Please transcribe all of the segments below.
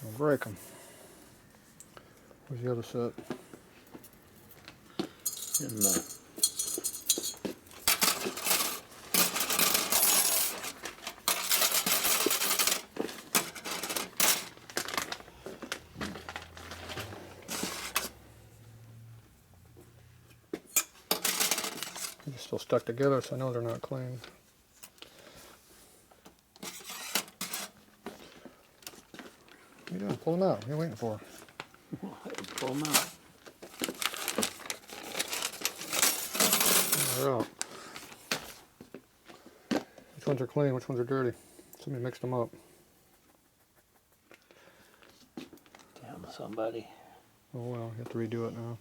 I'll break them. Where's the other set? In the They're still stuck together, so I know they're not clean. What are you doing? Pull them out. What are you waiting for? pull them out. They're out. Which ones are clean? Which ones are dirty? Somebody mixed them up. Damn somebody. Oh well, you have to redo it now.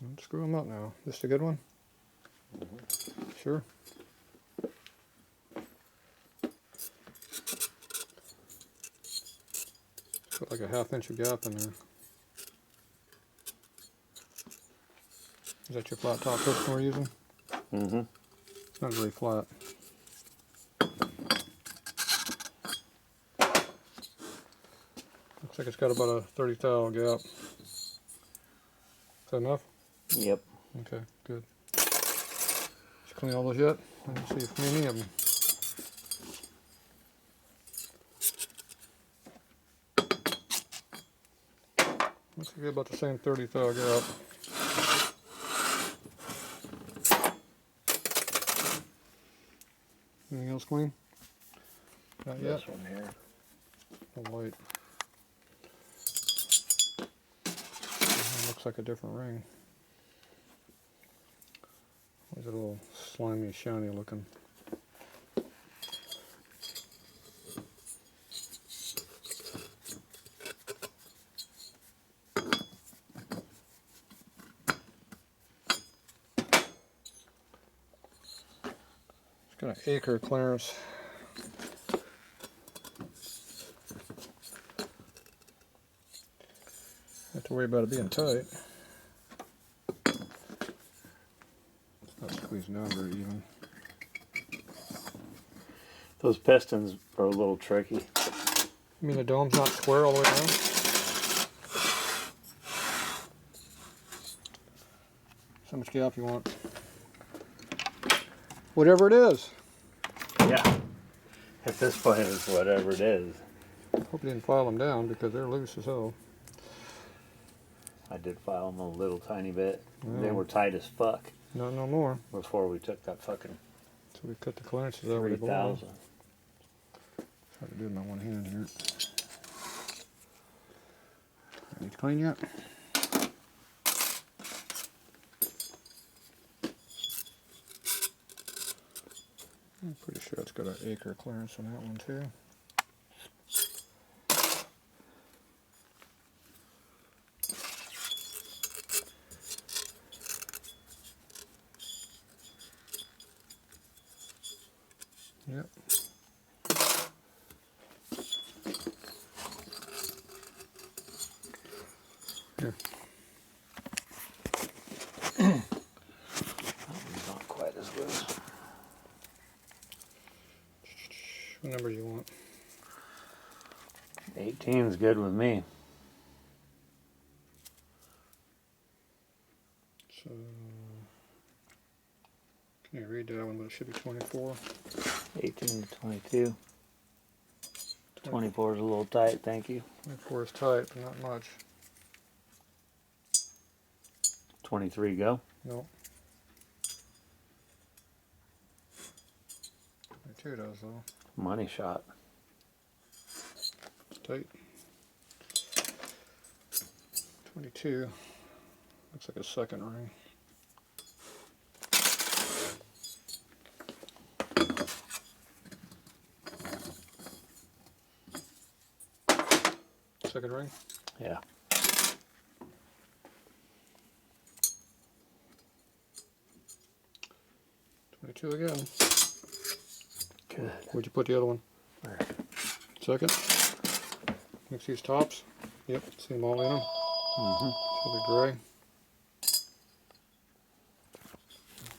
Don't screw them up now. This a good one? Mm-hmm. Sure. Got like a ½ inch gap in there. Is that your flat top piston we're using? Mm-hmm. It's not really flat. Looks like it's got about a 30 thou gap. Is that enough? Yep. Okay, good. Did you clean all those yet? I didn't see you clean any of them. Looks like about the same 30 thou gap. Anything else clean? Not yet? This one here. The light. Looks like a different ring. It's a little slimy, shiny looking. It's got an acre clearance. Have to worry about it being tight. It's not squeezing down very even. Those pistons are a little tricky. You mean the dome's not square all the way around? How much gap you want? Whatever it is. Yeah. At this point, it's whatever it is. Hope you didn't file them down because they're loose as hell. I did file them a little tiny bit. Yeah. They were tight as fuck Not no more. before we took that fucking So we cut the clearances out where they belong. 3,000. Try to do it in my one hand here. Need to clean yet? I'm pretty sure it's got an acre clearance on that one too. Yep. Here. Not quite as loose. What number do you want? 18's good with me. So, can't read that one, but it should be 24. 18 to 22. 24 is a little tight, thank you. 24 is tight, but not much. 23 go. No. 22 does though. Money shot. It's tight. 22. Looks like a second ring. Second ring? Yeah. Two again. Good. Where'd you put the other one? There. Second. Mix these tops. Yep, see them all in them. Mm-hmm. So they're gray.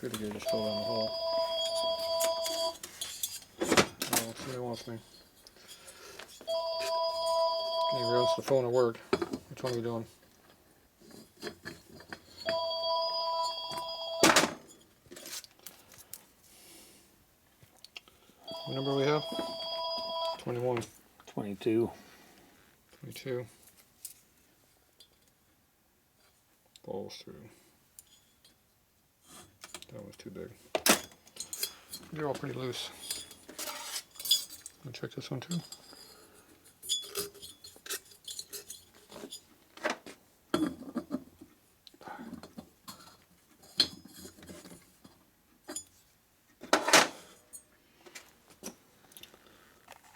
Good to get just fell down the hole. Oh, somebody wants me. Can you rinse the phone or work? Which one are we doing? What number we have? 21. 22. 22. Balls through. That was too big. They're all pretty loose. I'll check this one too.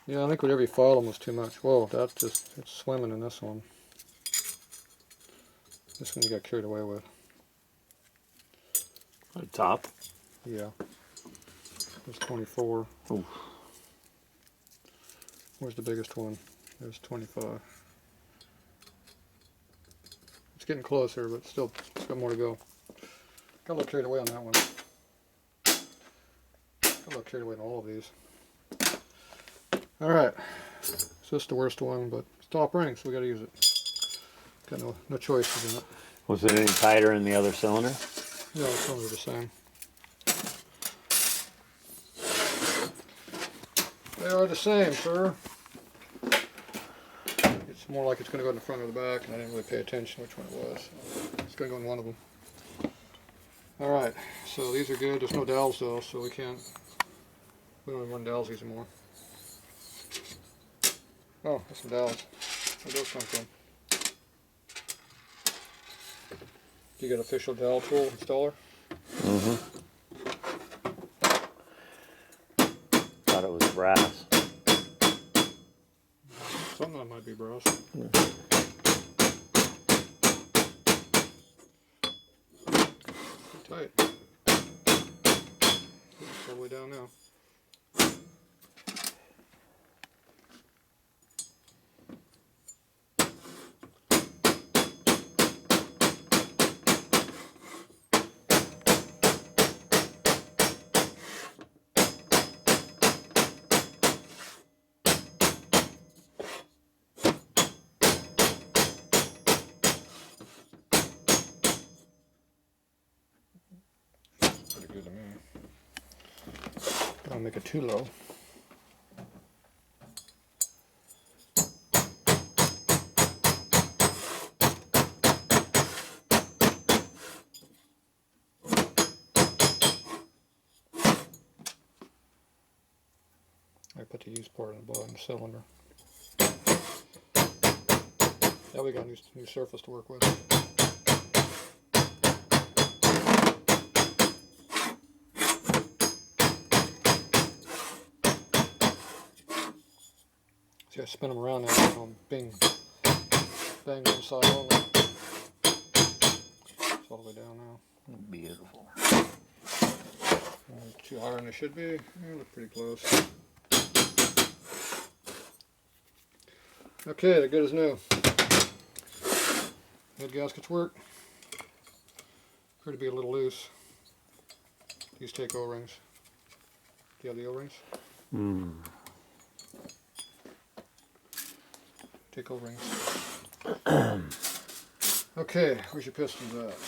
Yeah, I think whatever you filed them was too much. Whoa, that's just, it's swimming in this one. This one you got carried away with. The top. Yeah. There's 24. Ooh. Where's the biggest one? There's 25. It's getting closer, but still, it's got more to go. Got a little carried away on that one. Got a little carried away on all of these. Alright. So this is the worst one, but it's top ring, so we gotta use it. Got no choices in it. Was it any tighter in the other cylinder? No, it's only the same. They are the same, sir. It's more like it's going to go in the front or the back, and I didn't really pay attention which one it was. So it's going to go in one of them. Alright, so these are good. There's no dowels though, so we don't even run dowels anymore. Oh, there's some dowels. Where'd those come from? You got official dowel tool installer? Mm-hmm. Thought it was brass. Something that might be brass. Yeah. Tight. It's all the way down now. Pretty good to me. Don't make it too low. I put the used part in the bottom cylinder. Now we got a new surface to work with. See, I spin them around now, and I'm bang one side only. It's all the way down now. Beautiful. Too higher than they should be. They look pretty close. Okay, they're good as new. Head gaskets work. Appear to be a little loose. These take O-rings. Do you have the O-rings? Mm. Take O-rings. Okay, where's your pistons at?